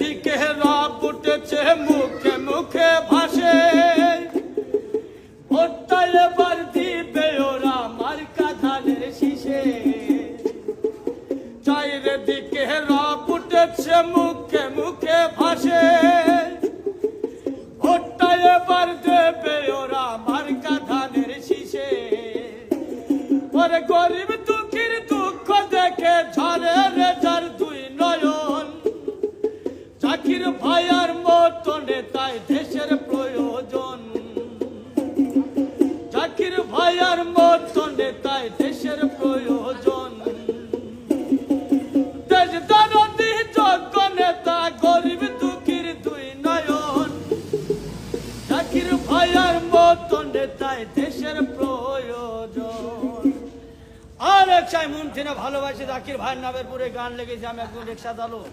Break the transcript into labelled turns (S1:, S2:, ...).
S1: দিকে রব উঠেছে মুখে মুখে ভাসে, ভোটটা এবার দিবে ওরা মার্কা ধানের শীষে। চারিদিকে রব উঠেছে মুখে মুখে ভাসে, ভোটটা এবার দেবে ওরা মার্কা ধানের শীষে। ওরে গরিব দুঃখীর দুঃখ দেখে ঝরে রে যার দুই নয়ন, জাকির ভাইয়ার মতো নেতাই দেশের প্রয়োজন, জাকির ভাইয়ার মতো নেতাই দেশের প্রয়োজন। দেশ দানবী যোগ্য নেতা গরিব দুঃখীর দুই নয়ন, জাকির ভাইয়ার মতো নেতাই দেশের প্রয়োজন। আর এক চাই মন থেকে ভালোবাসি জাকির ভাইয়ের নামের পুরে গান লেগেছে। আমি একজন রিক্সা চালক।